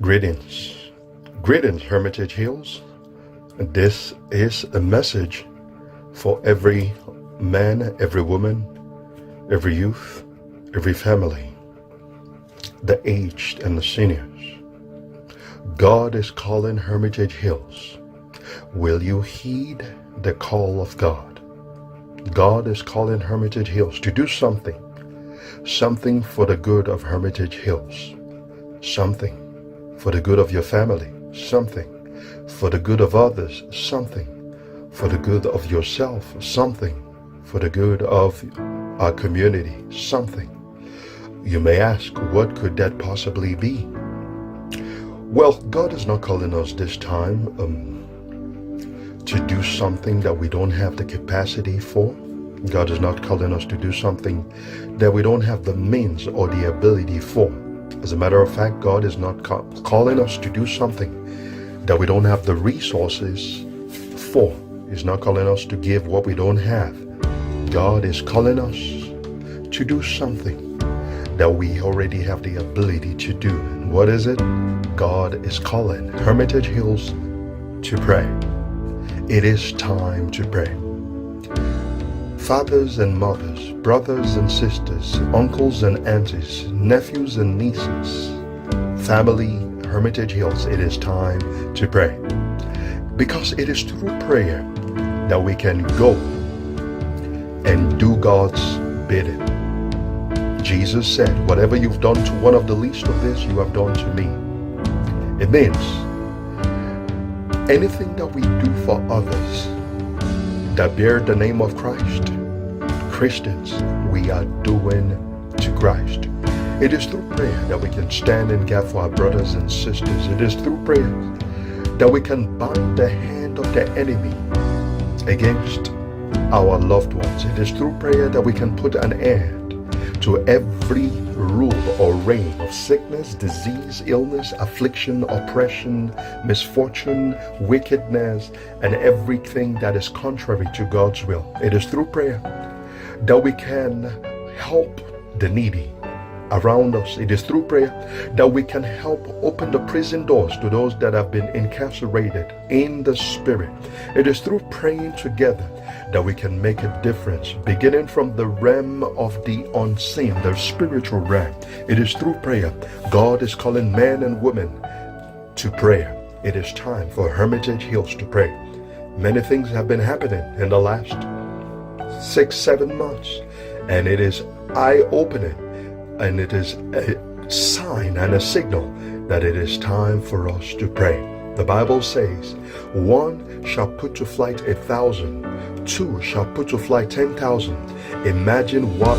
Greetings. Greetings, Hermitage Hills. This is a message for every man, every woman, every youth, every family, the aged and the seniors. God is calling Hermitage Hills. Will you heed the call of God? God is calling Hermitage Hills to do something for the good of Hermitage Hills, something for the good of your family, something for the good of others, something for the good of yourself, something for the good of our community, something. You may ask, what could that possibly be? Well, God is not calling us this time to do something that we don't have the capacity for. God is not calling us to do something that we don't have the means or the ability for. As a matter of fact, God is not calling us to do something that we don't have the resources for. He's not calling us to give what we don't have. God is calling us to do something that we already have the ability to do. And what is it? God is calling Hermitage Hills to pray. It is time to pray. Fathers and mothers, brothers and sisters, uncles and aunties, nephews and nieces, family, Hermitage Hills, it is time to pray. Because it is through prayer that we can go and do God's bidding. Jesus said, whatever you've done to one of the least of this, you have done to me. It means anything that we do for others that bear the name of Christ, Christians, we are doing to Christ. It is through prayer that we can stand in gap for our brothers and sisters. It is through prayer that we can bind the hand of the enemy against our loved ones. It is through prayer that we can put an end to every rule or reign of sickness, disease, illness, affliction, oppression, misfortune, wickedness, and everything that is contrary to God's will. It is through prayer that we can help the needy around us. It is through prayer that we can help open the prison doors to those that have been incarcerated in the spirit. It is through praying together that we can make a difference, beginning from the realm of the unseen, the spiritual realm. It is through prayer God is calling men and women to prayer. It is time for Hermitage Hills to pray. Many things have been happening in the last 6-7 months, and it is eye-opening, and it is a sign and a signal that it is time for us to pray. The Bible says, 1 shall put to flight 1,000, 2 shall put to flight 10,000. Imagine what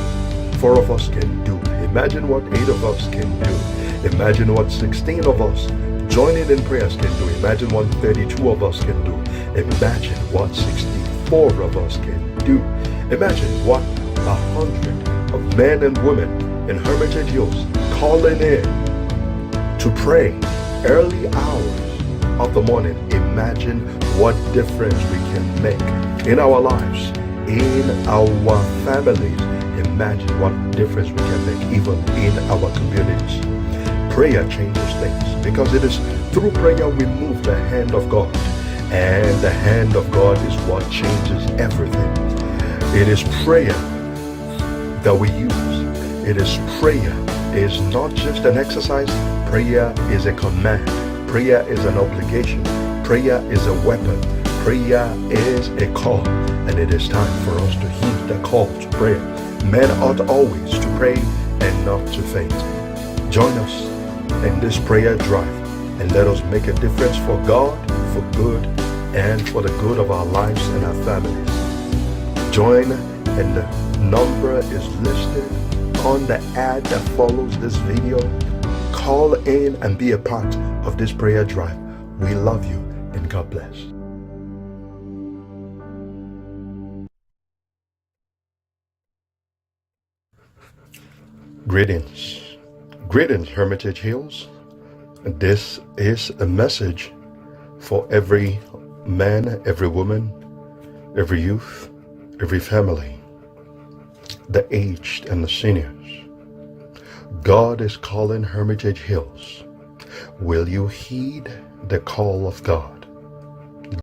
4 of us can do. Imagine what 8 of us can do. Imagine what 16 of us joining in prayers can do. Imagine what 32 of us can do. Imagine what 64 of us can do. Imagine what 100 of men and women in Hermitage Hills calling in to pray early hours of the morning. Imagine what difference we can make in our lives, in our families. Imagine what difference we can make even in our communities. Prayer changes things, because it is through prayer we move the hand of God, and the hand of God is what changes everything. It is prayer that we use. It is prayer. It is not just an exercise. Prayer is a command. Prayer is an obligation. Prayer is a weapon. Prayer is a call. And it is time for us to heed the call to prayer. Men ought always to pray and not to faint. Join us in this prayer drive, and let us make a difference for God, for good, and for the good of our lives and our families. Join, and the number is listed on the ad that follows this video. Call in and be a part of this prayer drive. We love you, and God bless. Greetings. Greetings, Hermitage Hills. This is a message for every man, every woman, every youth, every family, the aged and the seniors. God is calling Hermitage Hills. Will you heed the call of God?